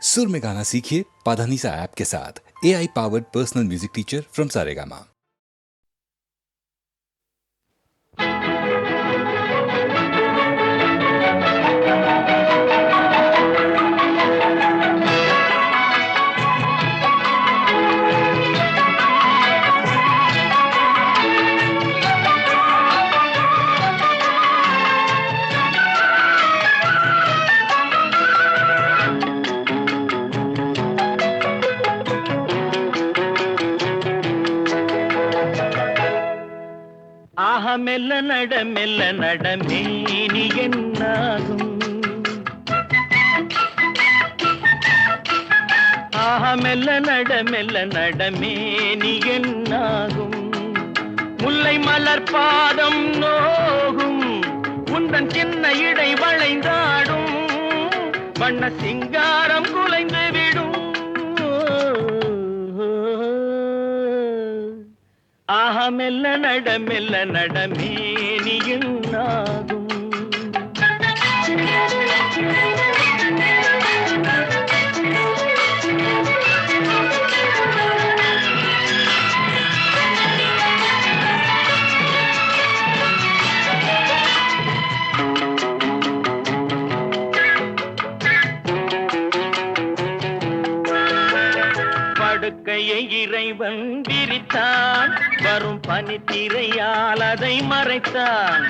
सुर में गाना सीखिए पाधानीसा ऐप के साथ। AI powered personal music teacher from Saregama. மெல்ல நட மேனி என்னாகும். மெல்ல நட மேனி என்னாகும். முல்லை மலர் பாதம் நோகும். உந்தன் சின்ன இடை வளைந்தாடும். வண்ண சிங்காரம் குலைந்து விடும். மெல்ல நட மேனி என்னாகும். படுக்கையை இறைவன் விரித்தான். வரும் பனித்திரையால் அதை மறைத்தான்.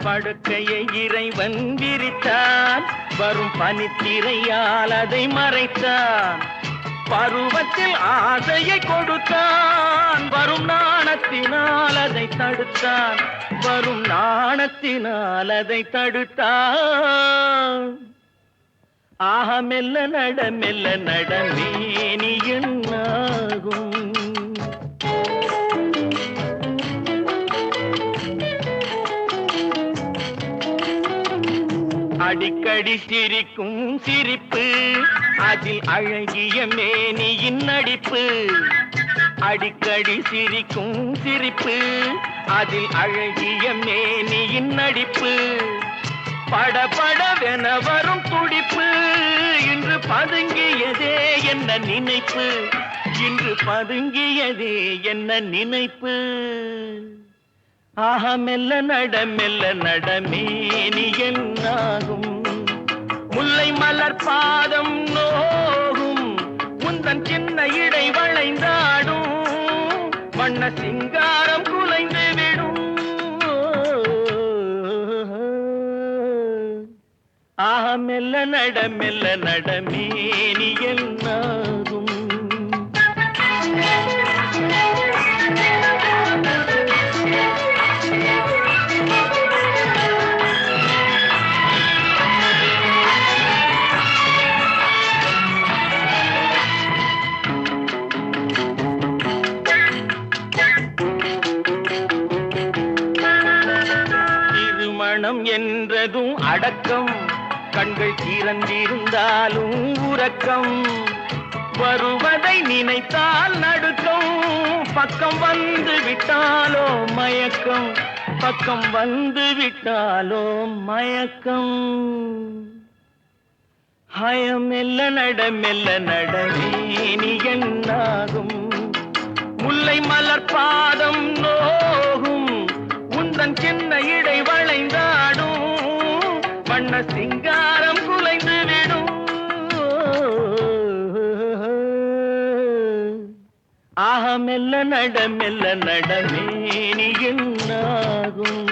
படுக்கையை இறைவன் விரித்தான். வரும் பனித்திரையால் அதை மறைத்தான். பருவத்தில் ஆசையை கொடுத்தான். வரும் நாணத்தினால் அதை தடுத்தான். வரும் நாணத்தினால் அதை தடுத்தான். மெல்ல நட மேனி என்னாகும். அடிக்கடி சிரிக்கும் சிரிப்பு, அதில் அழகிய மேனியின் நடிப்பு. அடிக்கடி சிரிக்கும் சிரிப்பு, அதில் அழகிய மேனியின் நடிப்பு. படபடவென வரும் துடிப்பு. இன்று பதுங்கியதே என்ன நினைப்பு. இன்று பதுங்கியதே என்ன நினைப்பு. மெல்ல நட மேனி என்னாகும். முல்லை மலர் பாதம் நோகும். முந்தன் சின்ன இடை வளைந்தாடும். வண்ண சிங்காரம் குலைந்து விடும். மெல்ல நட மேனி என்னாகும். திருமணம் என்றதும் அடக்கம். கண்கள் திறந்திருந்தாலும் உறக்கம். வருவதை நினைத்தால் நடுக்கம். பக்கம் வந்து விட்டாலோ மயக்கம். பக்கம் வந்து விட்டாலோ மயக்கம். மெல்ல நட மேனி என்னாகும். முல்லை மலர் பாதம் நோகும். உந்தன் சின்ன இடை வளைந்தாடும். வண்ண சிங்காரம் குலைந்து விடும். மெல்ல நட மேனி என்னாகும்.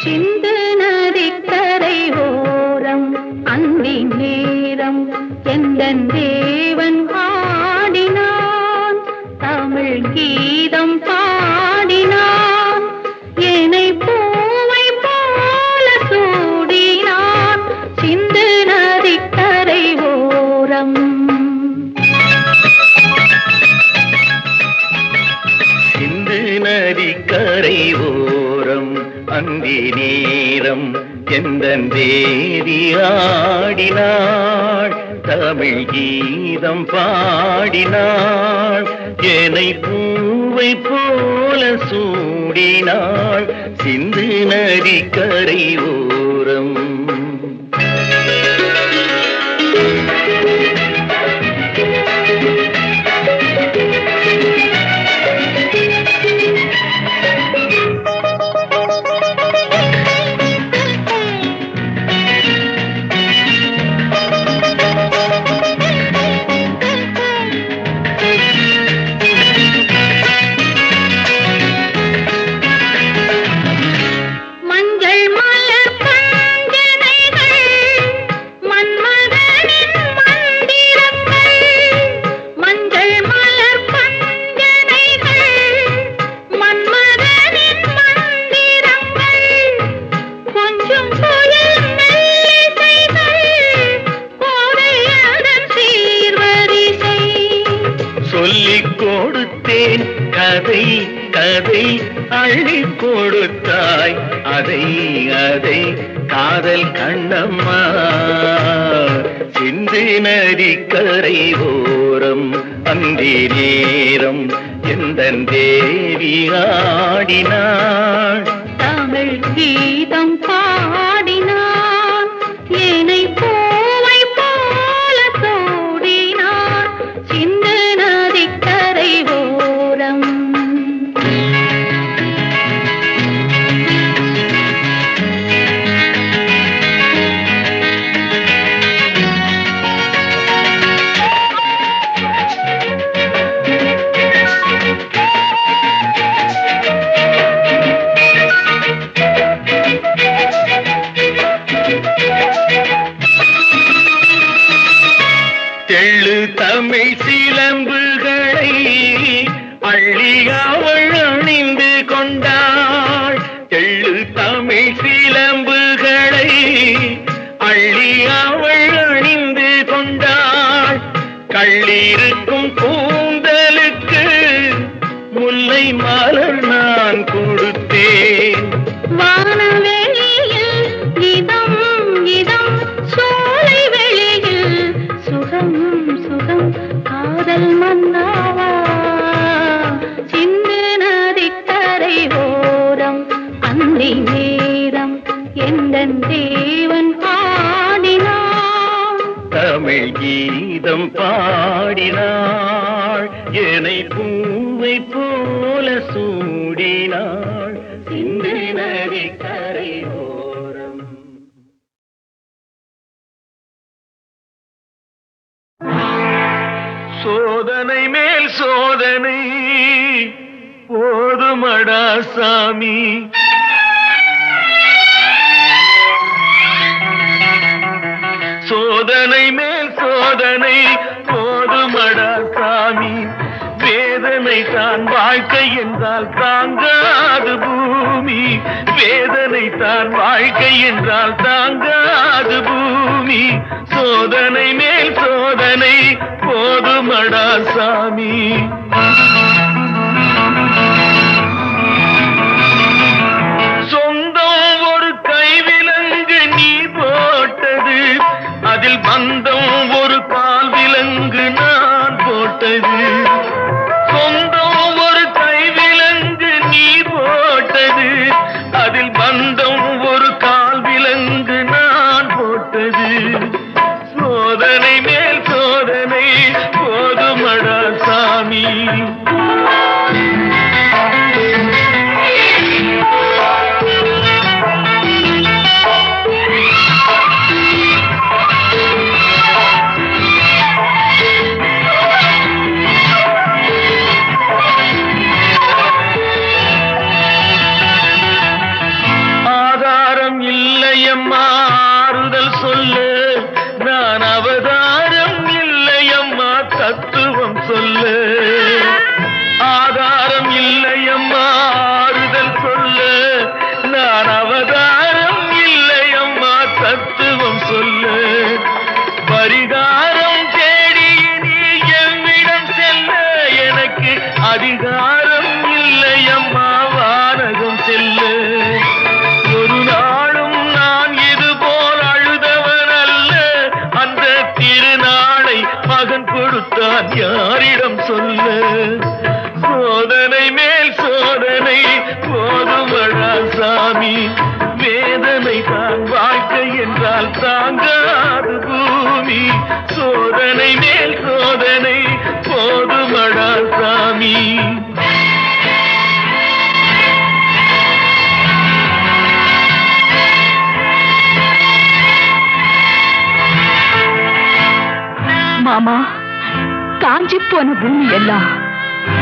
சிந்து நதிக்கரை ஓரம் அந்தி நேரம் எந்தன் தேவன் ஆடினான். தமிழ் கீதம் பாடினான். என்னை பூவை போல சூடினான். சிந்து நதிக்கரை ஓரம். சிந்து நதிக்கரை ஓரம் அந்தி நேரம் எந்தன் தேவி ஆடினாள் தமிழ் கீதம் பாடினாள் ஏனை பூவை போல சூடினாள் சிந்து நதி கரை ஓரம் சொல்லிக் கொடுத்தேன் கதை கதை அள்ளி கொடுத்தாய் அதை அதை காதல் கண்ணம்மா சிந்து நதி கரை ஓரம் அந்தி நேரம் எந்தன் தேவி ஆடினாள் தமிழ் கீதம் பாடினான் ஏனை பூவை போல சூடினான் சிந்து நதி கரை ஓரம் தெள்ளு தமிழ் சிலம்புகளை அள்ளி அவள் அணிந்து கொண்டாள் தெள்ளு தமிழ் சிலம்புகளை அள்ளி அவள் அணிந்து கொண்டாள் கள்ளிருக்கும் கூந்தலுக்கு முல்லை மலர் நான் கொடுத்தேன் வானவெளியில் இதம் இதம் சோலை வெளியில் சுகம் சுகம் காதல் மன்னாவா சிந்து நதி கரை ஓரம் அந்தி நேரம் எந்தன் தேவன் பாடினான் தமிழ் கீதம் பாடினாள் என்னை பூவை போல சூடினாள் சிந்து நதி கரை ஓரம் சோதனை மேல் சோதனை போதுமடா சாமி சோதனை மேல் சோதனை போதுமடா சாமி வேதனை தான் வாழ்க்கை என்றால் தாங்காது பூமி வேதனை தான் வாழ்க்கை என்றால் தாங்காது பூமி சோதனை மேல் சோதனை போதுமடா சாமி சொந்தம் ஒரு கைவிலங்கு நீ போட்டது அதில் பந்தம் ஒரு கால் விலங்கு நான் போட்டது சொந்தம் ஒரு கைவிலங்கு நீ போட்டது அதில் பந்தம் ஒரு கால் விலங்கு நான் போட்டது சோதனை மேல் சோதனை போதுமடா சாமி ஆறுதல் சொல்லு நான் அவதாரம் இல்லையம்மா தத்துவம் சொல்லு ஆதாரம் இல்லையம்மா ஆறுதல் சொல்லு நான் அவதாரம் இல்லையம்மா தத்துவம் சொல்லு பரிகாரம் தேடி நீ எவ்விடம் செல்ல எனக்கு அதிகாரம் இல்லையம்மா வானகம் செல்லு ஒரு நாளும் நான் யாரிடம் சொல்ல சோதனை மேல் சோதனை போதுமடா சாமி வேதனை தான் வாழ்க்கை என்றால் தாங்காது பூமி சோதனை மேல் சோதனை போதுமடா சாமி மாமா காஞ்சி போன பூமி எல்லாம்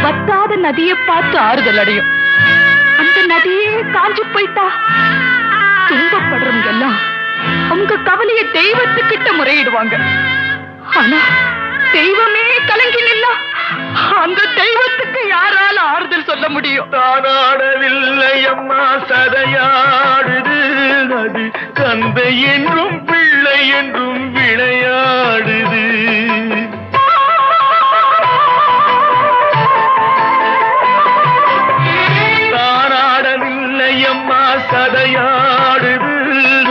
வத்தாத நதியை பார்த்து ஆறுதல் அடையும். அந்த நதியே காஞ்சி போயிட்டா துன்பப்படுறவங்க எல்லாம் அவங்க கவலைய தெய்வத்துக்கிட்ட முறையிடுவாங்க. ஆனா தெய்வமே கலங்கி நின்னா அந்த தெய்வத்துக்கு யாரால ஆறுதல் சொல்ல முடியும்? தானாடவில்லை அம்மா சதையாடுது அது தந்தை என்றும் பிள்ளை என்றும் விளையாடுது தானாடவில்லை அம்மா சதையாடுது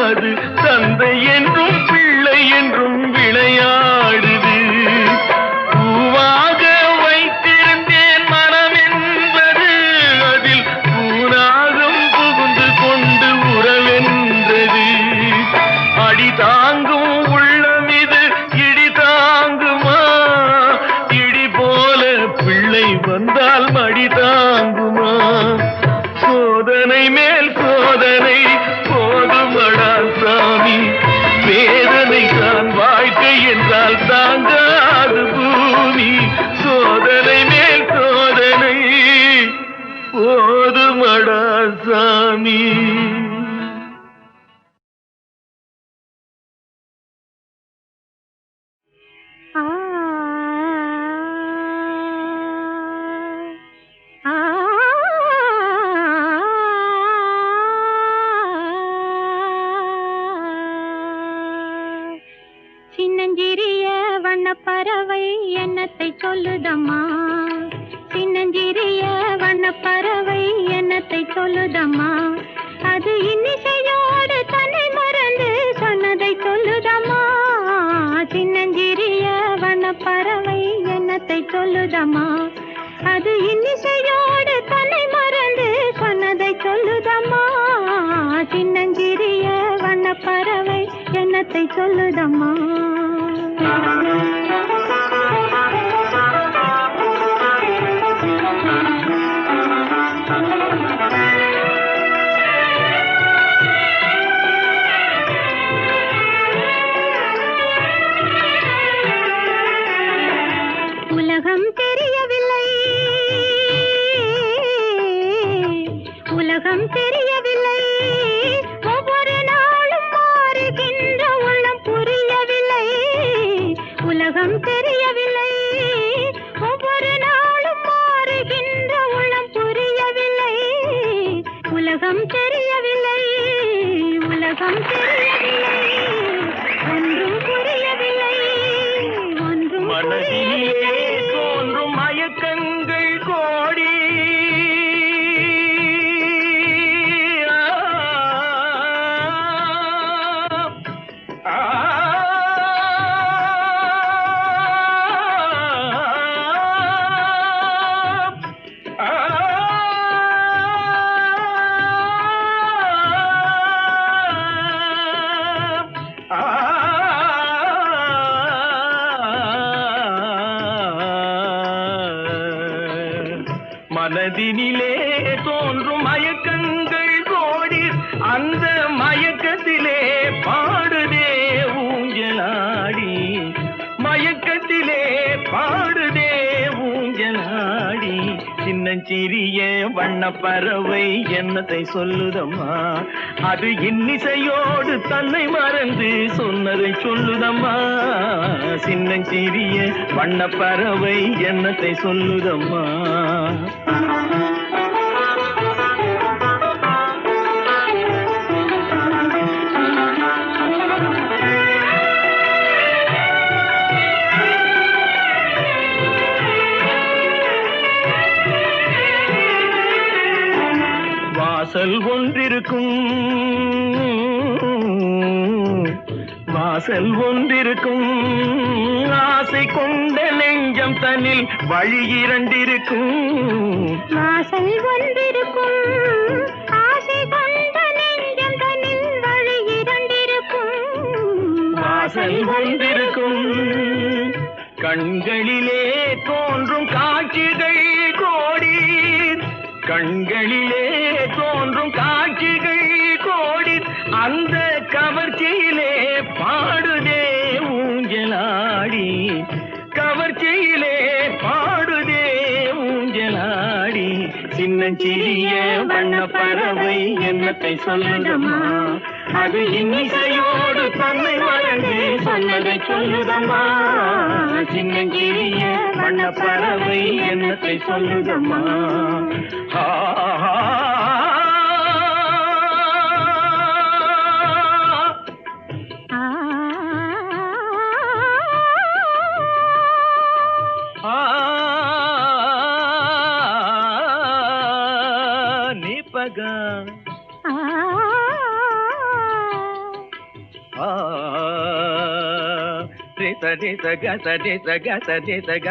அது தந்தை என்றும் பிள்ளை என்றும் விளையாடுது பூவாக வைத்திருந்தேன் மனம் என்பது அதில் பூனாகம் புகுந்து கொண்டு உறவென்றது அடி தாங்கும் உள்ளம் இது இடி தாங்குமா இடி போல பிள்ளை வந்தால் மடி தாங்குமா சோதனை மேல் சோதனை போதுமடா சாமி வேதனை தான் வாழ்க்கை என்றால் தாங்காது பூமி சோதனை மேல் சோதனை போதுமடா சாமி சின்னஞ்சிறிய வண்ணப்பறவை என்னத்தை சொல்லுதம்மா சின்னஞ்சிறிய வண்ணப்பறவை என்னத்தை சொல்லுதம்மா அது இன்னிசையோடு தன்னை மறந்து சொன்னதை சொல்லுதம்மா சின்னஞ்சிறிய வண்ணப்பறவை என்னத்தை சொல்லுதம்மா அது இன்னிசையோடு தன்னை மறந்து சொன்னதை சொல்லுதம்மா சின்னஞ்சிறிய வண்ணப்பறவை என்னத்தை சொல்லுதம்மா உலகம் தெரியவில்லை உலகம் தெரியவில்லை ஒவ்வொரு நாளும் மாறுகின்ற உள்ளம் புரியவில்லை உலகம் தெரியவில்லை ஒவ்வொரு நாளும் மாறுகின்ற உள்ளம் புரியவில்லை உலகம் தெரியவில்லை உலகம் தெரியவில்லை ஒன்றும் புரியவில்லை ஒன்றும் மனதிலே தோன்றும் மயக்கங்கள் கோடி மனதினிலே தோன்றும் மயக்கங்கள் கோடி அந்த மயக்கத்திலே பாடுதே ஊஞ்சலாடி மயக்கத்திலே பாடுதே ஊஞ்சலாடி சின்னஞ்சிறிய வண்ணப்பறவை என்னத்தை சொல்லுதம்மா அது இன்னிசையோடு தன்னை மறந்து சொன்னதை சொல்லுதம்மா சின்னஞ்சிறிய வண்ணப்பறவை என்னத்தை சொல்லுதம்மா வாசல் ஒன்றிருக்கும் வாசல் ஒன்றிருக்கும் ஆசை கொண்ட நெஞ்சம் தன்னில் வழி இரண்டிருக்கும் வாசல் ஒன்றிருக்கும் ஆசை கொண்ட நெஞ்சம் தன்னில் வழி இரண்டிருக்கும் வாசல் ஒன்றிருக்கும் கண்களிலே தோன்றும் காட்சிகள் கோடி கண்களிலே தோன்றும் காட்சிகள் கோடி அந்த கவர்ச்சியிலே பாடுதே ஊஞ்சலாடி கவர்ச்சியிலே பாடுதே ஊஞ்சலாடி சின்னஞ்சிறிய வண்ண பறவை என்னத்தை சொல்லுதம்மா அது இன்னிசையோடு தன்னை மறந்து சொன்னதை சொல்லுதம்மா சின்னஞ்சிறிய வண்ண பறவை என்னத்தை சொல்லுதம்மா நிபகா சரி சக சரி சக சரி சக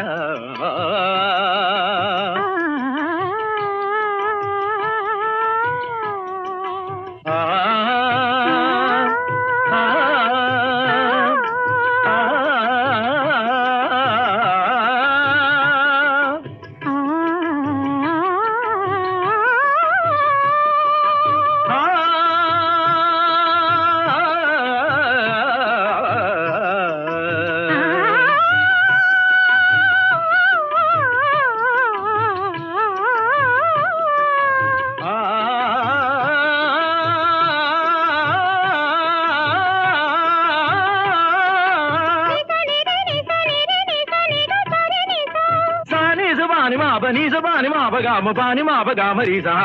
Pani ma ba ga ma ri sa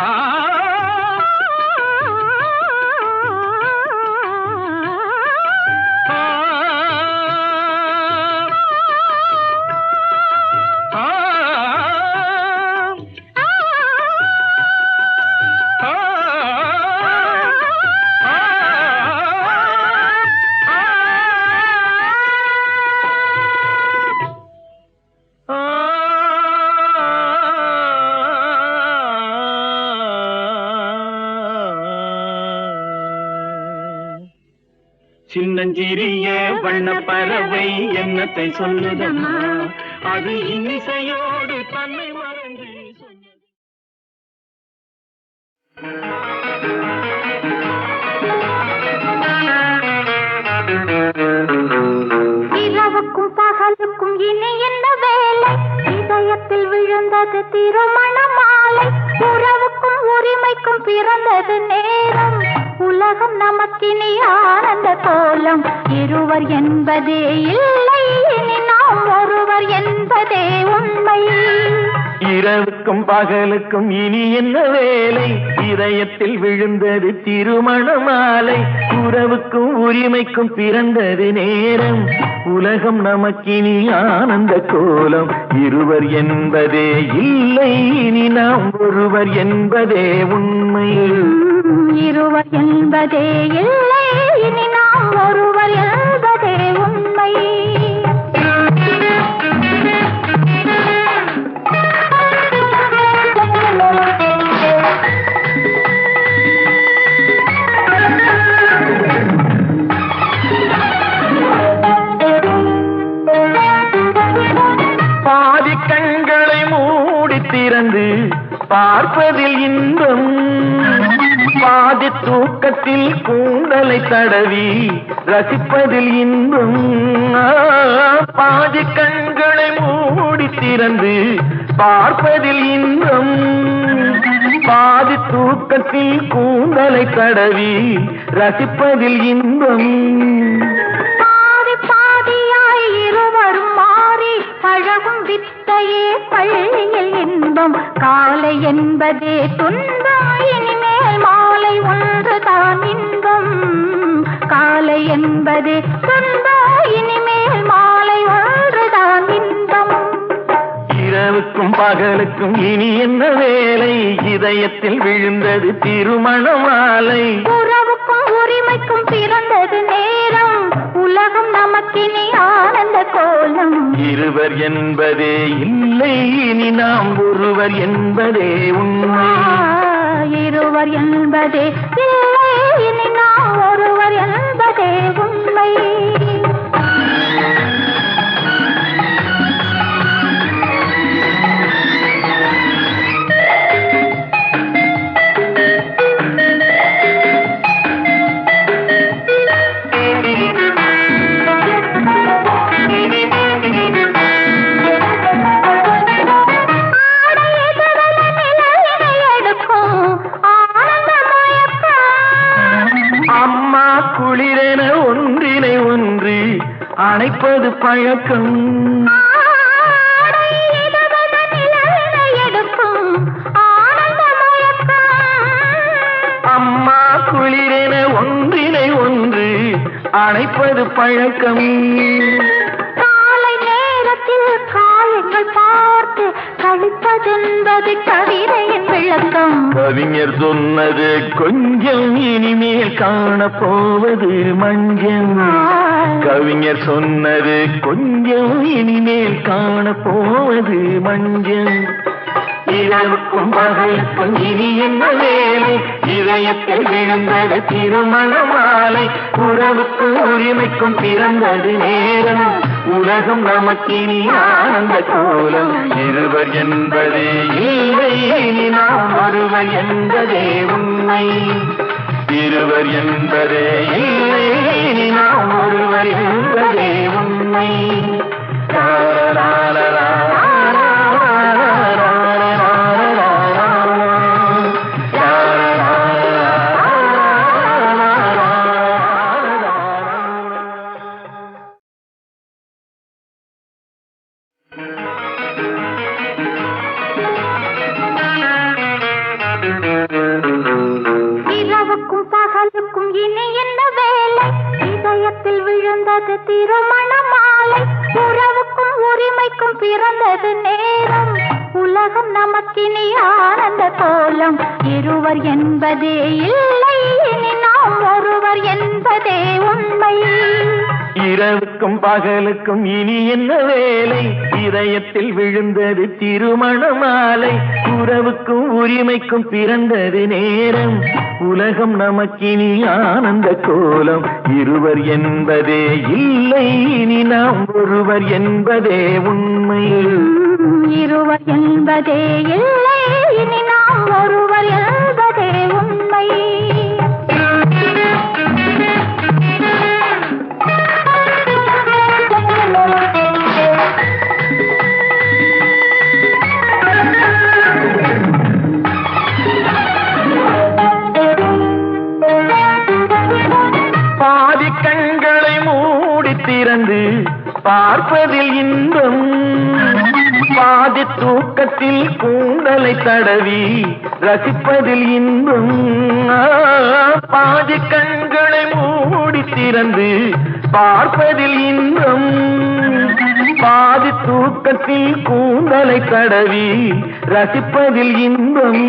சின்னஞ்சிறிய வண்ண பறவை என்னத்தை சொல்லுதம்மா அது இன்னிசையோடு தன்னை மறந்து சொன்னது இரவுக்கும் பகலுக்கும் இனி என்ன வேலை இதயத்தில் விழுந்தது திருமண மாலை உறவுக்கும் உரிமைக்கும் பிறந்தது நேரம் உலகம் நமக்கினி ஆனந்த கோலம் இருவர் என்பதே இல்லை இனி நாம் ஒருவர் என்பதே உண்மை இரவுக்கும் பகலுக்கும் இனி என்ன வேலை இதயத்தில் விழுந்தது திருமண மாலை உறவுக்கும் உரிமைக்கும் பிறந்தது நேரம் உலகம் நமக்கினி ஆனந்த கோலம் இருவர் என்பதே இல்லை இனி நாம் ஒருவர் என்பதே உண்மை இருவர் என்பதே இல்லை இனி நாம் ஒருவர் என்பதே உண்மை பாதி கண்களை மூடி திறந்து பார்ப்பதில் இன்பம் பாதி தூக்கத்தில் கூந்தலை தடவி ரசிப்பதில் இன்பம் பாதி கண்களை மூடி திறந்து பார்ப்பதில் இன்பம் பாதி தூக்கத்தில் கூந்தலை தடவி ரசிப்பதில் இன்பம் பாதி பாதியாய் இருவரும் மாறி பழகும் வித்தையே பள்ளியில் இன்பம் காலை என்பதே துன்பம் இனிமேல் மாலை ஒன்றுதான் இன்பம் காலை என்பதே துன்பம் இனிமேல் மாலை ஒன்றுதான் இன்பம் இரவுக்கும் பகலுக்கும் இனி என்ன வேலை இதயத்தில் விழுந்தது திருமண மாலை உறவுக்கும் உரிமைக்கும் பிறந்தது நேரம் உலகம் உலகம் நமக்கினி ஆனந்த கோலம். இருவர் என்பதே இல்லை, இனி நாம் ஒருவர் என்பதே உண்மை. இருவர் என்பதே இல்லை, இனி நாம் ஒருவர் என்பதே உண்மை. குளிரென ஒன்றினை ஒன்று அணைப்பது பழக்கம். அம்மா குளிரென ஒன்றினை ஒன்று அணைப்பது பழக்கம். காலை நேரத்தில் காயங்கள் பார்த்து கழிப்பதென்பது கவிதையின் விளக்கம். கவிஞர் சொன்னது கொஞ்சம், இனிமேல் காணப்போவது மஞ்சள். கவிஞர் சொன்னது கொஞ்சம், இனிமேல் காணப்போவது மஞ்சள். இரவுக்கும் பகலுக்கும் இனி என்ன வேலை, இதயத்தில் விழுந்தது திருமண மாலை. உறவுக்கும் உரிமைக்கும் பிறந்தது நேரம், உலகம் நமக்கினி ஆனந்த கோலம். இருவர் என்பதே இல்லை, இனி நாம் ஒருவர் என்பதே உண்மை. இருவர் என்பதே இல்லை, இனி நாம் ஒருவர் என்பதே உண்மை. இரவுக்கும் பகலுக்கும் இனி என்ன வேலை, இதயத்தில் விழுந்தது திருமண மாலை. உறவுக்கும் உரிமைக்கும் பிறந்தது நேரம், உலகம் நமக்கினி ஆனந்த கோலம். இருவர் என்பதே இல்லை, இனி நாம் ஒருவர் என்பதே உண்மை. இரவுக்கும் பகலுக்கும் இனி என்ன வேலை, இதயத்தில் விழுந்தது திருமண மாலை. உறவுக்கும் உரிமைக்கும் பிறந்தது நேரம், உலகம் நமக்கினி ஆனந்த கோலம். இருவர் என்பதே இல்லை, இனி நாம் ஒருவர் என்பதே உண்மை. இருவர் என்பதே இல்லை, இனி நாம் ஒருவர் என்பதே உண்மை. பாதி கண்களை மூடி திறந்து பார்ப்பதில் இன்பம், பாதி தூக்கத்தில் கூந்தலை தடவி ரசிப்பதில் இன்பம். பாதி கண்களை மூடி திறந்து பார்ப்பதில் இன்பம், பாதி தூக்கத்தில் கூந்தலை தடவி ரசிப்பதில் இன்பம்.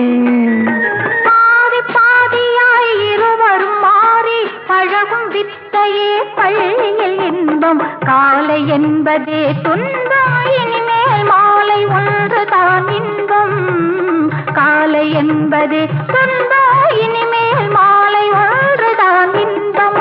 பாதி பாதியாய் இருவரும் மாறி பழகும் வித்தையே பள்ளியில் இன்பம். காலை என்பதே துன்பம், இனிமேல் மாலை ஒன்றுதான் இன்பம். காலை என்பதே துன்பம், இனிமேல் மாலை ஒன்றுதான் இன்பம்.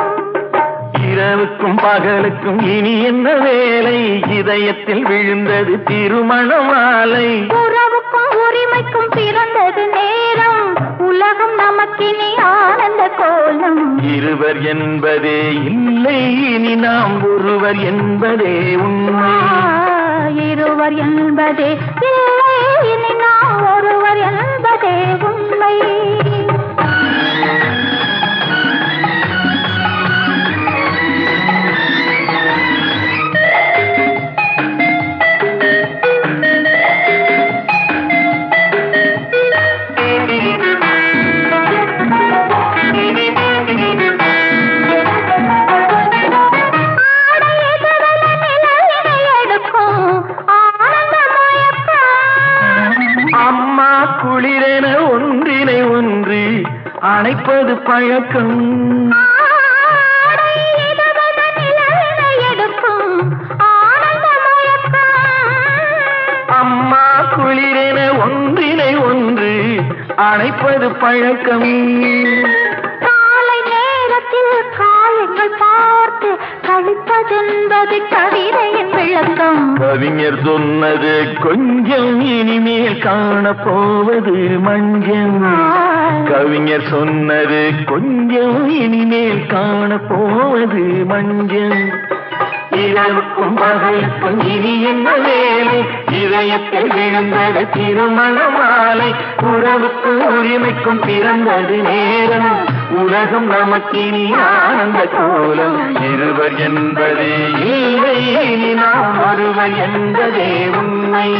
இரவுக்கும் பகலுக்கும் இனி என்ன வேலை, இதயத்தில் விழுந்தது திருமண மாலை. உறவுக்கும் உரிமைக்கும் பிறந்தது நேரம், உலகம் நமக்கினி ஆனந்த கோலம். இருவர் என்பதே இல்லை, இனி நாம் ஒருவர் என்பதே உண்மை. இருவர் என்பதே இல்லை, இனி நாம் ஒருவர் என்பதே உண்மை. அம்மா குளிரென ஒன்றினை ஒன்று அணைப்பது பழக்கம். அணைப்பது பழக்கம். காலை நேரத்தில் காயங்கள் பார்த்து கழிப்பதென்பது கவிதையின் விளக்கம். கவிஞர் சொன்னது கொஞ்சம், இனிமேல் காணப்போவது மஞ்சள். கவிஞர் சொன்னது கொஞ்சம், இனிமேல் காணப்போவது மஞ்சள். இரவுக்கும் பகலுக்கும் இனி என்ன வேலை? இதயத்தில் விழுந்தது திருமண மாலை. உறவுக்கும் உரிமைக்கும் பிறந்தது நேரம். உலகம் நமக்கினி ஆனந்த கோலம். இருவர் என்பதே இல்லை, இனி நாம் ஒருவர் என்பதே உண்மை.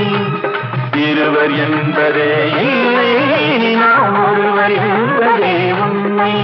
இருவர் என்பதே இல்லை, இனி நாம் ஒருவர் என்பதே உண்மை.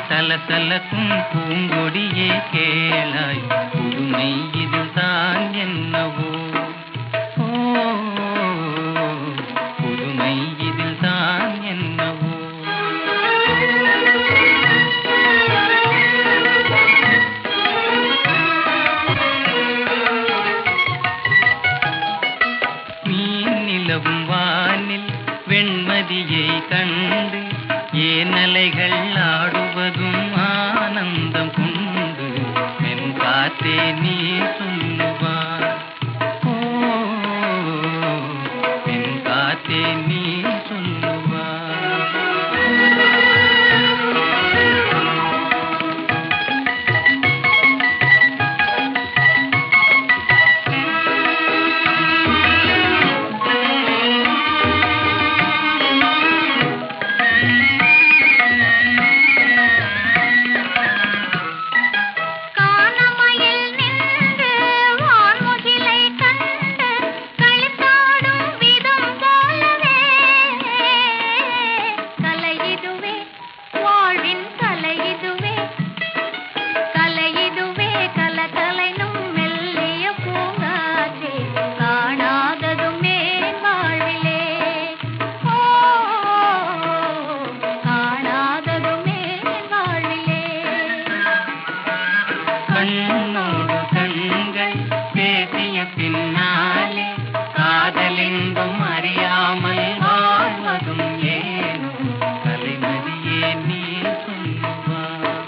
சலசலக்கும் பூங்கொடியே கேளாய், புதுமை இதுதான் என்னவோ, புதுமை இதுதான் என்னவோ. மீன் நிலவும் வானில் வெண்மதியை கண்டு ஏனலைகள் ஆடுவதும் ஆனந்தம் கொண்டு மென் காத்தே நீ சொல்லுவார், மென் காத்தே நீ சொல்லுவார். கண்ணோடு கண்கள் பேசிய பின்னாலே காதலின்பம் அறியாமல் வாழ்வதும் ஏனோ, கலைமதியே நீ சொல்லுவார்,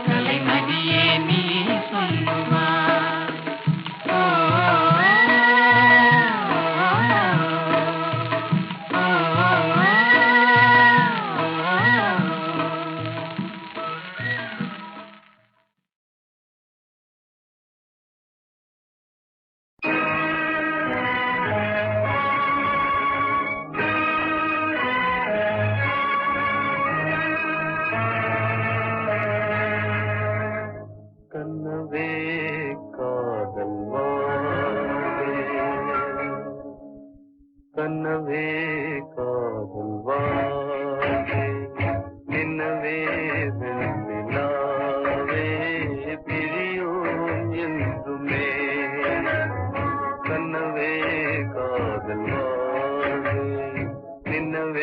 கலைமதியே நீ சொல்லுவார். கனவே காதல் வாழ்வே, கனவே காதல் வாழ்வே, நினவே வெண்ணிலாவே பிரியோம் என்றுமே. கனவே காதல் வாழ்வே, நினவே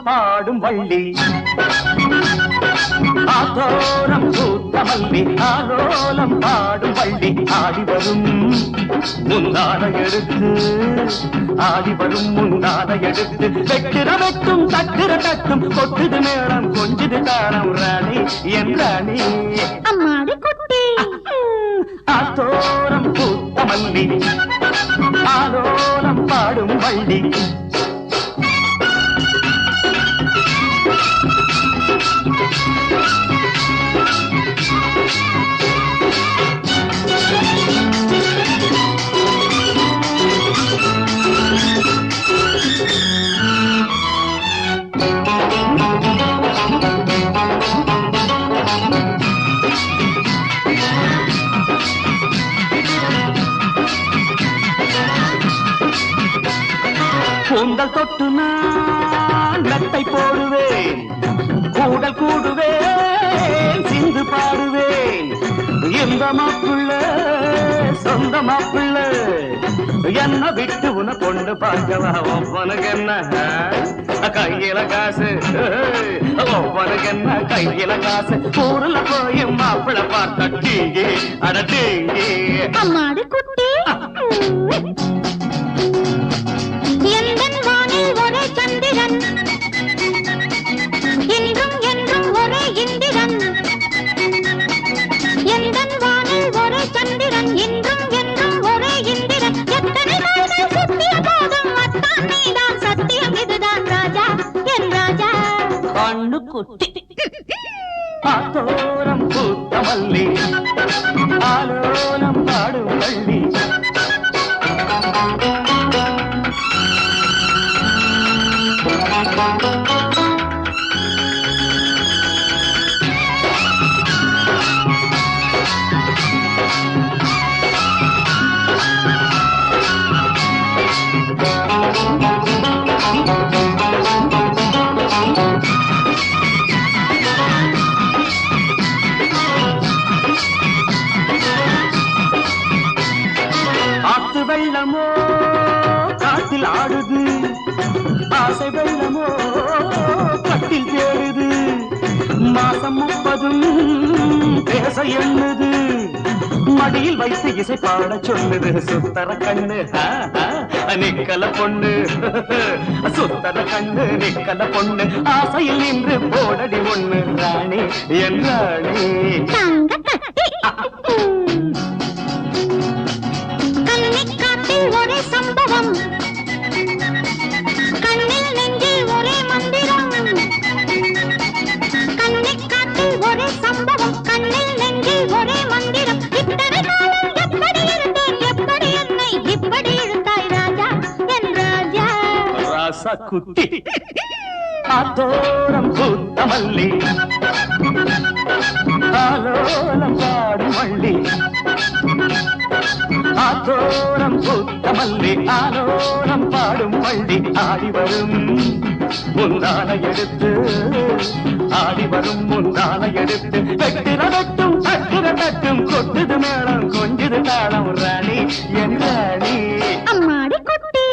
பாடும் வள்ளி ஆதோரம் பூத்த மல்லி ஆலோலம் பாடும் வள்ளி ஆடி வரும் முந்தான எடுத்து ஆடி வரும் முந்தான எடுத்து வெட்டுற வெட்டும் தட்டுற தட்டும் கொட்டுது மேளம் கொஞ்சுது தாளம் ராணி என் ராணி அம்மாடி குட்டி ஆதோரம் பூத்த மல்லி ஆலோலம் பாடும் வள்ளி கூந்தல் தொட்டு நான் நட்டை போடுவேன் கூடல் கூடுவேன் சிந்து பாடுவேன் இந்த மாப்பிள்ள சொந்த மாப்பிள்ள என்ன விட்டு உன கொண்டு பார்க்கவா ஒவ்வொனுக்கு என்ன கையில காசு ஒவ்வொனுக்கு என்ன கையில காசு ஊருல போய் மாப்பிள்ள பார்த்த டீங்கி அட டீங்கி அம்மாடி குட்டி எந்தன் வானில் ஒரே சந்திரன் இன்றும் என்றும் ஒரே இந்திரன் எந்தன் வானில் ஒரே சந்திரன் இன்றும் என்றும் ஒரே இந்திரன் எத்தனை நாள்கள் சுத்திய போதும் அத்தான் நீதான் சத்தியம் இதுதான் ராஜா என் ராஜா கண்ணு குட்டி ஆத்தோரம் பூத்த மல்லி ஆலோலம் பாடும் வள்ளி ஆத்து வெள்ளமோ காட்டில் ஆடுது ஆசை வெள்ளமோ கட்டில் தேடுது மாசம் 30 பேச எண்ணுது மடியில் வைத்து இசை பாட சொல்லுது சுத்தர கண்ணு நிக்கல பொண்ணு சுத்தர கண்ணு நிக்கல பொண்ணு ஆசையில் நின்று போடடி ஒண்ணு ராணி என் ராணி தங்க கட்டி கண்ணிக்காட்டில் ஒரே சம்பவம் கண்ணில் நெஞ்சில் ஒரே மந்திரம் கண்ணிக்காட்டில் ஒரே சம்பவம் கண்ணில் நெஞ்சில் ஒரே மந்திரம் இத்தனை காலம் எப்படி இருந்தேன் எப்படி என்னை இப்படி இழுத்தாய் ராஜா என் ராஜா ராசா குட்டி ஆத்தோரம் பூத்த மல்லி ஆலோலம் பாடும் வள்ளி ஆத்தோரம் பூத்த மல்லி ஆலோலம் பாடும் வள்ளி ஆடி வரும் முந்தான எடுத்து ஆடி வரும் முந்தான எடுத்து வெட்டுற வெட்டும் தட்டுற தட்டும் கொட்டுது மேளம் கொஞ்சுது தாளம் ராணி என் ராணி அம்மாடி குட்டி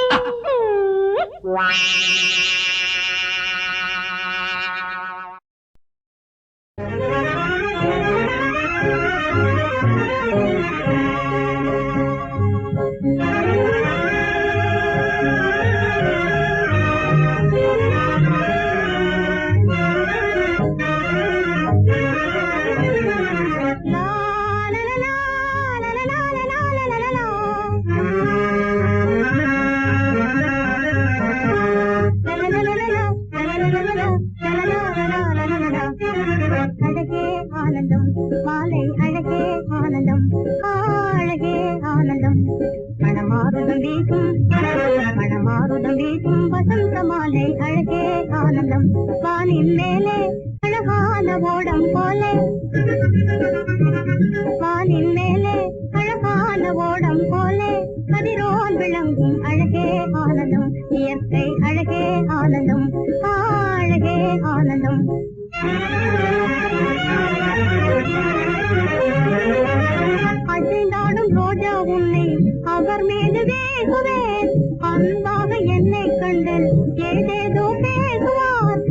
அழகே ஆனந்தம் மாலை அழகே ஆனந்தம் அழகே ஆனந்தம் மணமாருதம் வீசும் வசந்த மாலை அழகே ஆனந்தம் வானின் மேலே அழகான ஓடம் போலே வானின் மேலே அழகான ஓடம் போலே கதிரோன் விளங்கும் அழகே ஆனந்தம் இயற்கை அழகே ஆனந்தம் அழகே ஆனந்தம் அசைந்தாடும் ரோஜா உன்னை அவர் மீது வேகுவேன் அன்பாக என்னை கண்டு ஏதேதோ பேசுவார்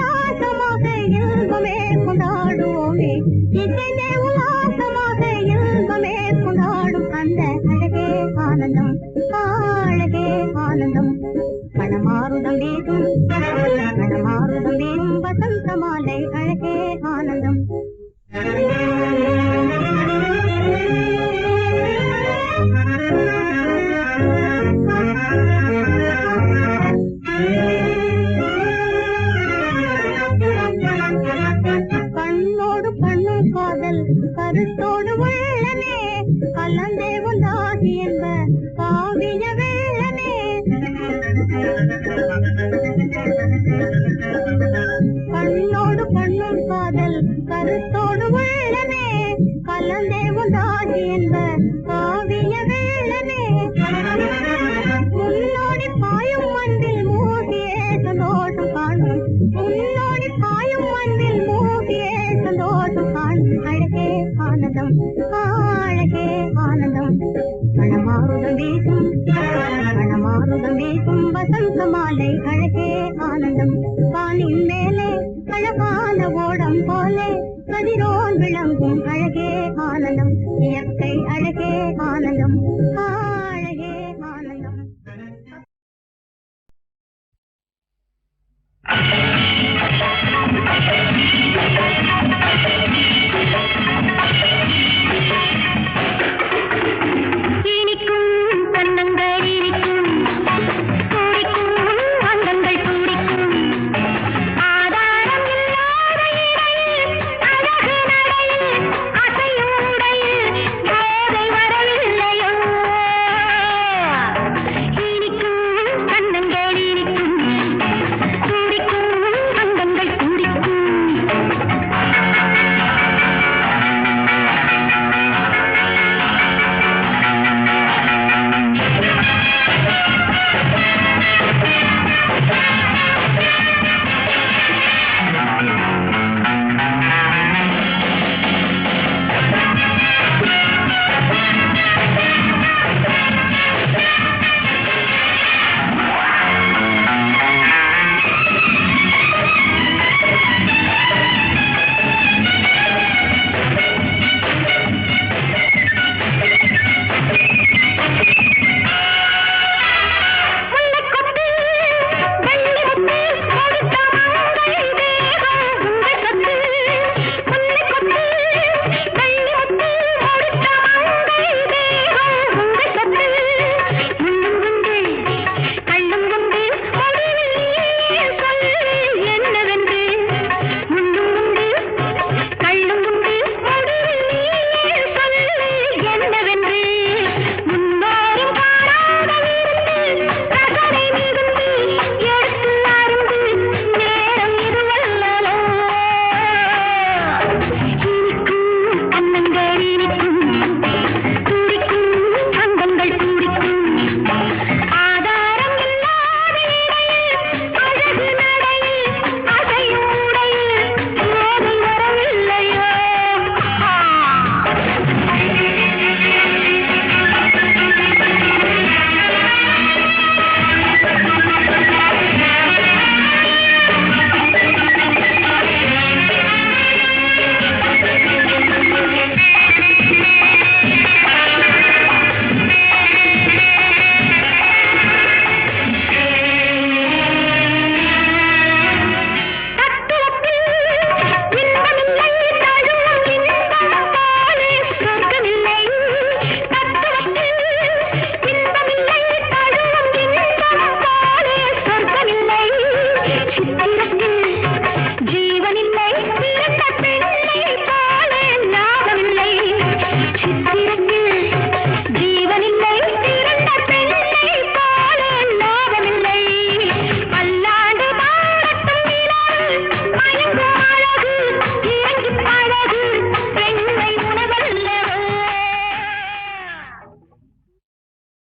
உல்லாசமாக இன்பமே கொண்டாடுவோமே இசைந்தே உல்லாசமாக இன்பமே கொண்டாடும் அந்த அழகே ஆனந்தம் அழகே ஆனந்தம் மனமாருதம் வீசும் வசந்த மாலை அழகே ஆனந்தம் கண்ணோடு கண்ணும் காதல் கருத்தோடு உள்ளனே கலந்தே ஒன்றாகி என்ப காவிய வெள்ளனே கண்ணோடு கண்ணும் காதல் கருத்தோடு உள்ளனே கலந்தே ஒன்றாகி என்ப காவிய வெள்ளனே முன்னோடி பாயும் மண்ணில் மூகியே சந்தோஷம் காணும் முன்னோடி பாயும் மண்ணில் மூகியே சந்தோஷம் காணும் அழகே ஆனந்தம் அழகே ஆனந்தம் மனமாருதம் வீசும் வசந்த மாலை அழகே ஆனந்தம் வானின் மேலே அழகான ஓடம் போலே கதிரோன் விளங்கும் அழகே ஆனந்தம் இயற்கை அழகே ஆனந்தம்